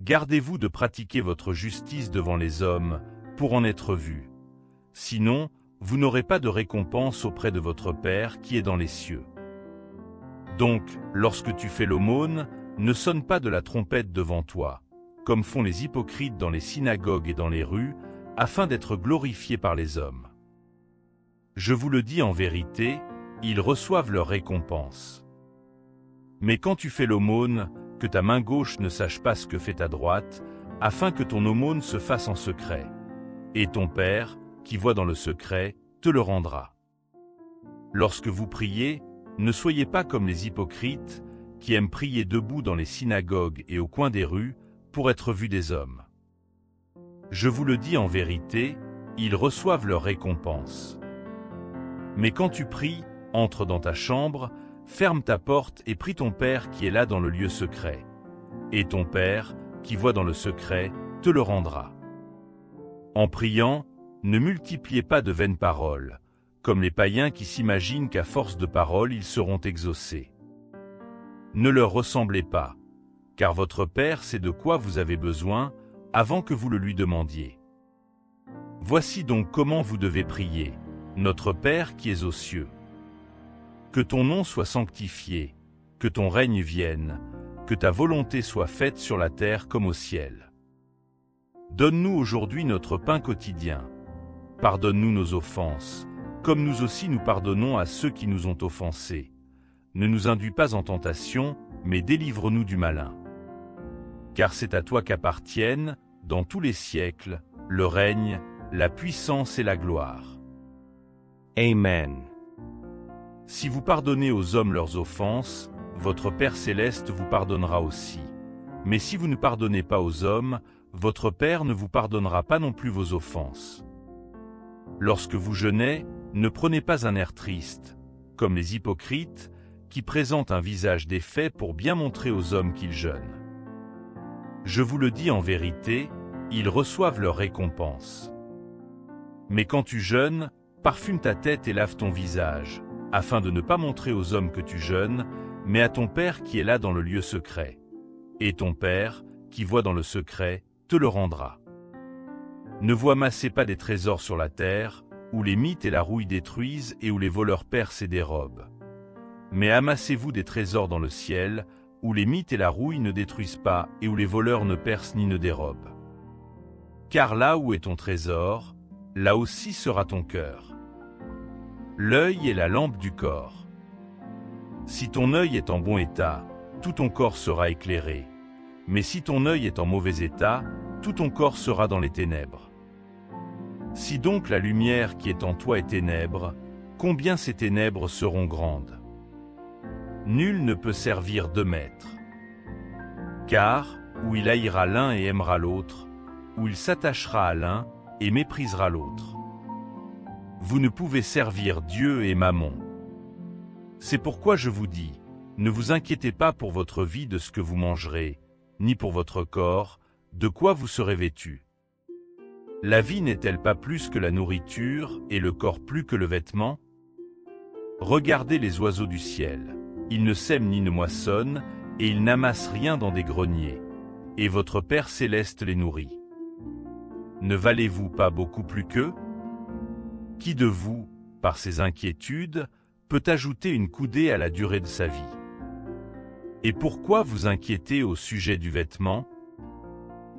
Gardez-vous de pratiquer votre justice devant les hommes, pour en être vus. Sinon, vous n'aurez pas de récompense auprès de votre Père qui est dans les cieux. Donc, lorsque tu fais l'aumône, ne sonne pas de la trompette devant toi, comme font les hypocrites dans les synagogues et dans les rues, afin d'être glorifiés par les hommes. Je vous le dis en vérité, ils reçoivent leur récompense. Mais quand tu fais l'aumône, que ta main gauche ne sache pas ce que fait ta droite, afin que ton aumône se fasse en secret. Et ton Père, qui voit dans le secret, te le rendra. Lorsque vous priez, ne soyez pas comme les hypocrites, qui aiment prier debout dans les synagogues et au coin des rues, pour être vus des hommes. Je vous le dis en vérité, ils reçoivent leur récompense. Mais quand tu pries, entre dans ta chambre, ferme ta porte et prie ton Père qui est là dans le lieu secret. Et ton Père, qui voit dans le secret, te le rendra. En priant, ne multipliez pas de vaines paroles, comme les païens qui s'imaginent qu'à force de paroles ils seront exaucés. Ne leur ressemblez pas, car votre Père sait de quoi vous avez besoin, avant que vous le lui demandiez. Voici donc comment vous devez prier, notre Père qui es aux cieux. Que ton nom soit sanctifié, que ton règne vienne, que ta volonté soit faite sur la terre comme au ciel. Donne-nous aujourd'hui notre pain quotidien. Pardonne-nous nos offenses, comme nous aussi nous pardonnons à ceux qui nous ont offensés. Ne nous induis pas en tentation, mais délivre-nous du malin. Car c'est à toi qu'appartiennent, dans tous les siècles, le règne, la puissance et la gloire. Amen. Si vous pardonnez aux hommes leurs offenses, votre Père céleste vous pardonnera aussi. Mais si vous ne pardonnez pas aux hommes, votre Père ne vous pardonnera pas non plus vos offenses. Lorsque vous jeûnez, ne prenez pas un air triste, comme les hypocrites, qui présentent un visage défait pour bien montrer aux hommes qu'ils jeûnent. Je vous le dis en vérité, ils reçoivent leur récompense. Mais quand tu jeûnes, parfume ta tête et lave ton visage, afin de ne pas montrer aux hommes que tu jeûnes, mais à ton Père qui est là dans le lieu secret. Et ton Père, qui voit dans le secret, te le rendra. Ne vous amassez pas des trésors sur la terre, où les mites et la rouille détruisent et où les voleurs percent et dérobent. Mais amassez-vous des trésors dans le ciel, où les mites et la rouille ne détruisent pas et où les voleurs ne percent ni ne dérobent. Car là où est ton trésor, là aussi sera ton cœur. L'œil est la lampe du corps. Si ton œil est en bon état, tout ton corps sera éclairé. Mais si ton œil est en mauvais état, tout ton corps sera dans les ténèbres. Si donc la lumière qui est en toi est ténèbre, combien ces ténèbres seront grandes? Nul ne peut servir deux maîtres. Car, ou il haïra l'un et aimera l'autre, ou il s'attachera à l'un et méprisera l'autre. Vous ne pouvez servir Dieu et Mammon. C'est pourquoi je vous dis, ne vous inquiétez pas pour votre vie de ce que vous mangerez, ni pour votre corps, de quoi vous serez vêtus. La vie n'est-elle pas plus que la nourriture, et le corps plus que le vêtement? Regardez les oiseaux du ciel, ils ne sèment ni ne moissonnent, et ils n'amassent rien dans des greniers, et votre Père céleste les nourrit. Ne valez-vous pas beaucoup plus qu'eux? Qui de vous, par ses inquiétudes, peut ajouter une coudée à la durée de sa vie? Et pourquoi vous inquiétez au sujet du vêtement?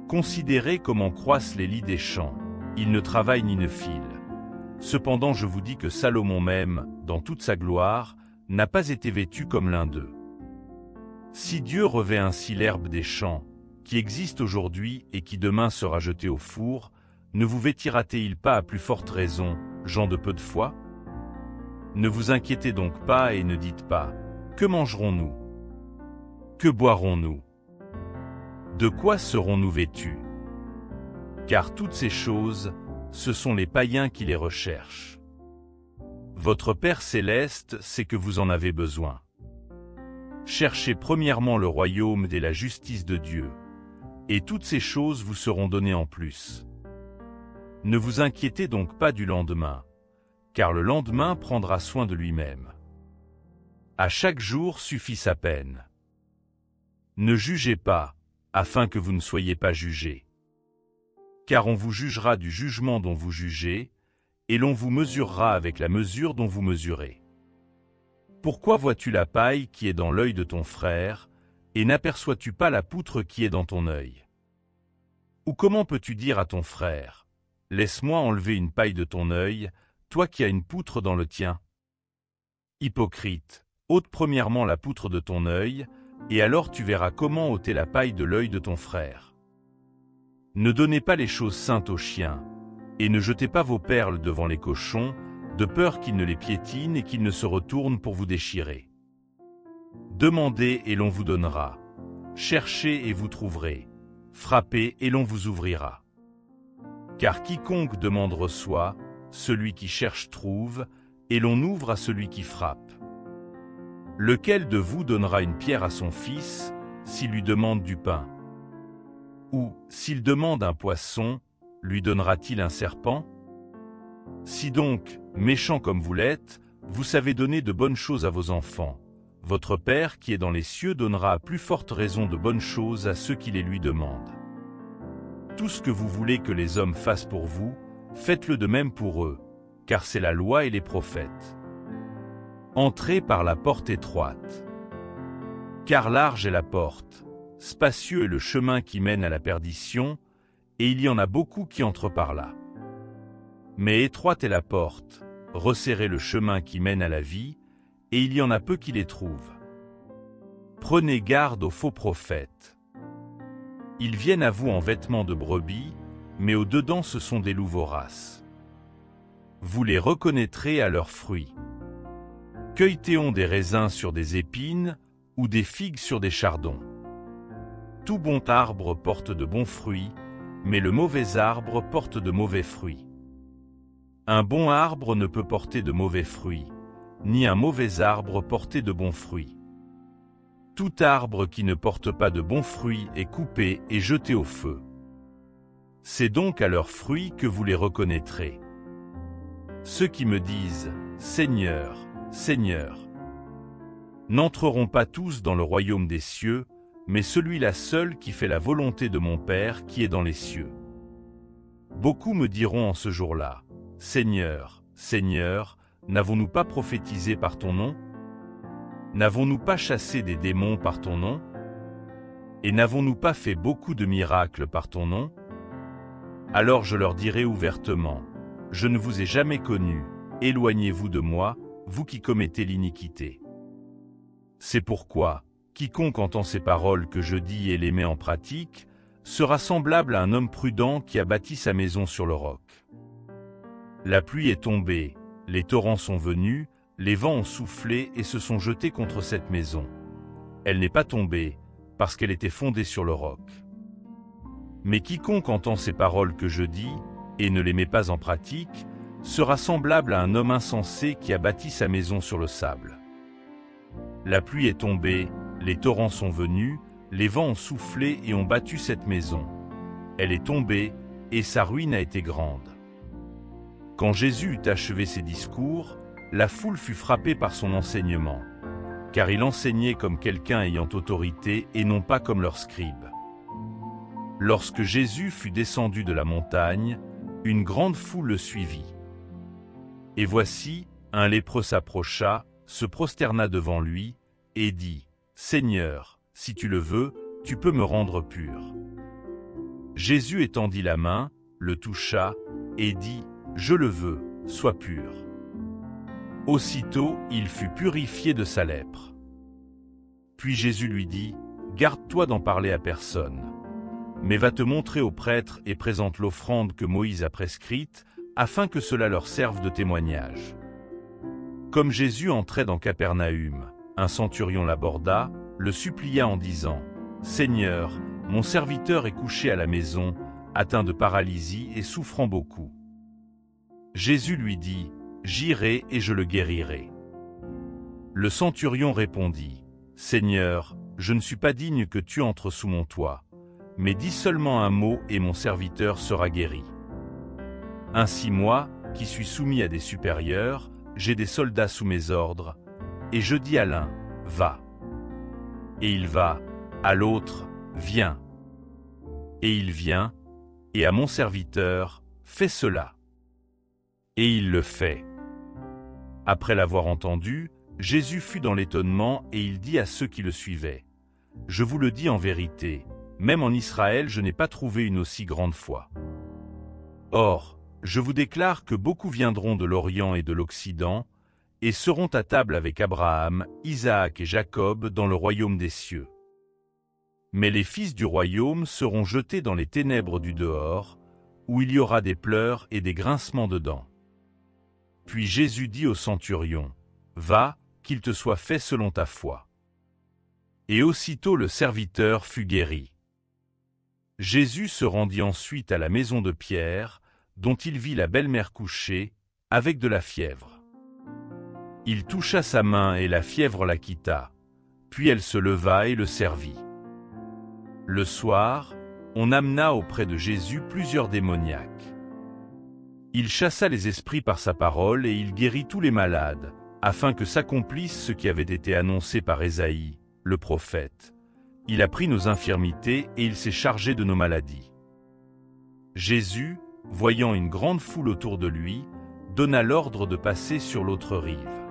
Considérez comment croissent les lys des champs, ils ne travaillent ni ne filent. Cependant je vous dis que Salomon même, dans toute sa gloire, n'a pas été vêtu comme l'un d'eux. Si Dieu revêt ainsi l'herbe des champs, qui existe aujourd'hui et qui demain sera jetée au four, ne vous vêtira-t-il pas à plus forte raison, gens de peu de foi? Ne vous inquiétez donc pas et ne dites pas, que mangerons-nous? Que boirons-nous? De quoi serons-nous vêtus? Car toutes ces choses, ce sont les païens qui les recherchent. Votre Père céleste sait que vous en avez besoin. Cherchez premièrement le royaume et la justice de Dieu, et toutes ces choses vous seront données en plus. Ne vous inquiétez donc pas du lendemain, car le lendemain prendra soin de lui-même. À chaque jour suffit sa peine. Ne jugez pas, afin que vous ne soyez pas jugés. Car on vous jugera du jugement dont vous jugez, et l'on vous mesurera avec la mesure dont vous mesurez. Pourquoi vois-tu la paille qui est dans l'œil de ton frère, et n'aperçois-tu pas la poutre qui est dans ton œil? Ou comment peux-tu dire à ton frère, « Laisse-moi enlever une paille de ton œil, toi qui as une poutre dans le tien » Hypocrite, ôte premièrement la poutre de ton œil, et alors tu verras comment ôter la paille de l'œil de ton frère. Ne donnez pas les choses saintes aux chiens, et ne jetez pas vos perles devant les cochons, de peur qu'ils ne les piétinent et qu'ils ne se retournent pour vous déchirer. Demandez et l'on vous donnera. Cherchez et vous trouverez. Frappez et l'on vous ouvrira. Car quiconque demande reçoit, celui qui cherche trouve, et l'on ouvre à celui qui frappe. Lequel de vous donnera une pierre à son fils, s'il lui demande du pain? Ou, s'il demande un poisson, lui donnera-t-il un serpent? Si donc, méchants comme vous l'êtes, vous savez donner de bonnes choses à vos enfants, votre Père qui est dans les cieux donnera à plus forte raison de bonnes choses à ceux qui les lui demandent. Tout ce que vous voulez que les hommes fassent pour vous, faites-le de même pour eux, car c'est la loi et les prophètes. Entrez par la porte étroite. Car large est la porte, spacieux est le chemin qui mène à la perdition, et il y en a beaucoup qui entrent par là. Mais étroite est la porte, resserré le chemin qui mène à la vie, et il y en a peu qui les trouvent. Prenez garde aux faux prophètes. Ils viennent à vous en vêtements de brebis, mais au-dedans ce sont des loups voraces. Vous les reconnaîtrez à leurs fruits. Cueille-t-on des raisins sur des épines, ou des figues sur des chardons? Tout bon arbre porte de bons fruits, mais le mauvais arbre porte de mauvais fruits. Un bon arbre ne peut porter de mauvais fruits, ni un mauvais arbre porter de bons fruits. Tout arbre qui ne porte pas de bons fruits est coupé et jeté au feu. C'est donc à leurs fruits que vous les reconnaîtrez. Ceux qui me disent « Seigneur, Seigneur » n'entreront pas tous dans le royaume des cieux, mais celui-là seul qui fait la volonté de mon Père qui est dans les cieux. Beaucoup me diront en ce jour-là, « Seigneur, Seigneur, n'avons-nous pas prophétisé par ton nom? N'avons-nous pas chassé des démons par ton nom? Et n'avons-nous pas fait beaucoup de miracles par ton nom? Alors je leur dirai ouvertement, « Je ne vous ai jamais connus, éloignez-vous de moi, vous qui commettez l'iniquité. » C'est pourquoi, quiconque entend ces paroles que je dis et les met en pratique, sera semblable à un homme prudent qui a bâti sa maison sur le roc. La pluie est tombée, les torrents sont venus, les vents ont soufflé et se sont jetés contre cette maison. Elle n'est pas tombée, parce qu'elle était fondée sur le roc. Mais quiconque entend ces paroles que je dis, et ne les met pas en pratique, sera semblable à un homme insensé qui a bâti sa maison sur le sable. La pluie est tombée, les torrents sont venus, les vents ont soufflé et ont battu cette maison. Elle est tombée, et sa ruine a été grande. Quand Jésus eut achevé ses discours, la foule fut frappée par son enseignement, car il enseignait comme quelqu'un ayant autorité et non pas comme leurs scribes. Lorsque Jésus fut descendu de la montagne, une grande foule le suivit. Et voici, un lépreux s'approcha, se prosterna devant lui, et dit, « Seigneur, si tu le veux, tu peux me rendre pur. » Jésus étendit la main, le toucha, et dit, « Je le veux, sois pur. » Aussitôt, il fut purifié de sa lèpre. Puis Jésus lui dit, « Garde-toi d'en parler à personne, mais va te montrer au prêtre et présente l'offrande que Moïse a prescrite, afin que cela leur serve de témoignage. » Comme Jésus entrait dans Capernaüm, un centurion l'aborda, le supplia en disant, « Seigneur, mon serviteur est couché à la maison, atteint de paralysie et souffrant beaucoup. » Jésus lui dit, « J'irai et je le guérirai. » Le centurion répondit, « Seigneur, je ne suis pas digne que tu entres sous mon toit, mais dis seulement un mot et mon serviteur sera guéri. Ainsi moi, qui suis soumis à des supérieurs, j'ai des soldats sous mes ordres, et je dis à l'un, va. Et il va, à l'autre, viens. et il vient, et à mon serviteur, fais cela. Et il le fait. Après l'avoir entendu, Jésus fut dans l'étonnement et il dit à ceux qui le suivaient, « Je vous le dis en vérité, même en Israël je n'ai pas trouvé une aussi grande foi. Or, je vous déclare que beaucoup viendront de l'Orient et de l'Occident, et seront à table avec Abraham, Isaac et Jacob dans le royaume des cieux. Mais les fils du royaume seront jetés dans les ténèbres du dehors, où il y aura des pleurs et des grincements de dents. » Puis Jésus dit au centurion, « Va, qu'il te soit fait selon ta foi. » Et aussitôt le serviteur fut guéri. Jésus se rendit ensuite à la maison de Pierre, dont il vit la belle-mère couchée, avec de la fièvre. Il toucha sa main et la fièvre la quitta, puis elle se leva et le servit. Le soir, on amena auprès de Jésus plusieurs démoniaques. Il chassa les esprits par sa parole et il guérit tous les malades, afin que s'accomplisse ce qui avait été annoncé par Ésaïe, le prophète. Il a pris nos infirmités et il s'est chargé de nos maladies. Jésus, voyant une grande foule autour de lui, donna l'ordre de passer sur l'autre rive.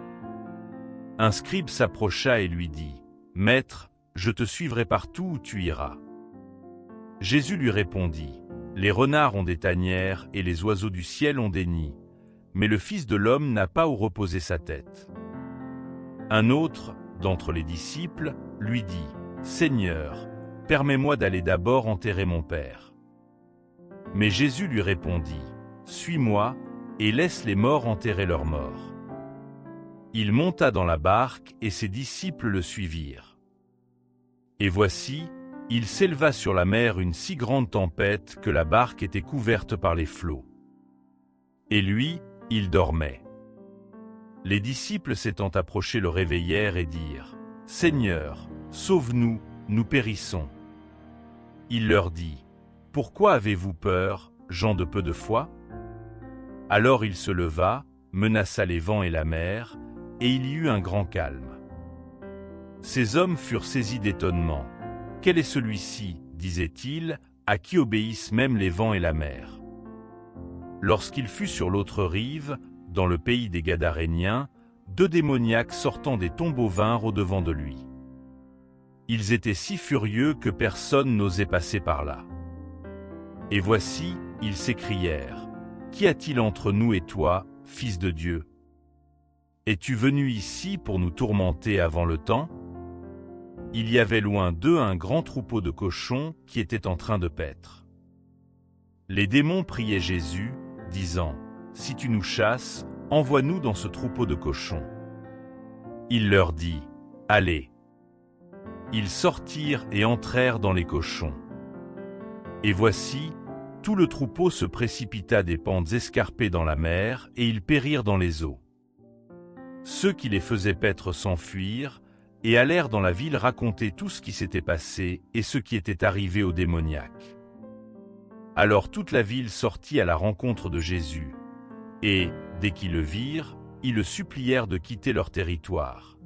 Un scribe s'approcha et lui dit, « Maître, je te suivrai partout où tu iras. » Jésus lui répondit, « Les renards ont des tanières et les oiseaux du ciel ont des nids, mais le Fils de l'homme n'a pas où reposer sa tête. » Un autre, d'entre les disciples, lui dit, « Seigneur, permets-moi d'aller d'abord enterrer mon Père. » Mais Jésus lui répondit, « Suis-moi et laisse les morts enterrer leurs morts. » Il monta dans la barque et ses disciples le suivirent. Et voici, il s'éleva sur la mer une si grande tempête que la barque était couverte par les flots. Et lui, il dormait. Les disciples s'étant approchés le réveillèrent et dirent, « Seigneur, sauve-nous, nous périssons. » Il leur dit, « Pourquoi avez-vous peur, gens de peu de foi ?» Alors il se leva, menaça les vents et la mer, et il y eut un grand calme. Ces hommes furent saisis d'étonnement. « Quel est celui-ci, disaient-ils, à qui obéissent même les vents et la mer ?» Lorsqu'il fut sur l'autre rive, dans le pays des Gadaréniens, 2 démoniaques sortant des tombeaux vinrent au-devant de lui. Ils étaient si furieux que personne n'osait passer par là. Et voici, ils s'écrièrent, « Qu'y a-t-il entre nous et toi, Fils de Dieu? Es-tu venu ici pour nous tourmenter avant le temps ?» Il y avait loin d'eux un grand troupeau de cochons qui était en train de paître. Les démons priaient Jésus, disant, « Si tu nous chasses, envoie-nous dans ce troupeau de cochons. » Il leur dit, « Allez. » Ils sortirent et entrèrent dans les cochons. Et voici, tout le troupeau se précipita des pentes escarpées dans la mer, et ils périrent dans les eaux. Ceux qui les faisaient paître s'enfuirent, et allèrent dans la ville raconter tout ce qui s'était passé et ce qui était arrivé aux démoniaques. Alors toute la ville sortit à la rencontre de Jésus, et, dès qu'ils le virent, ils le supplièrent de quitter leur territoire.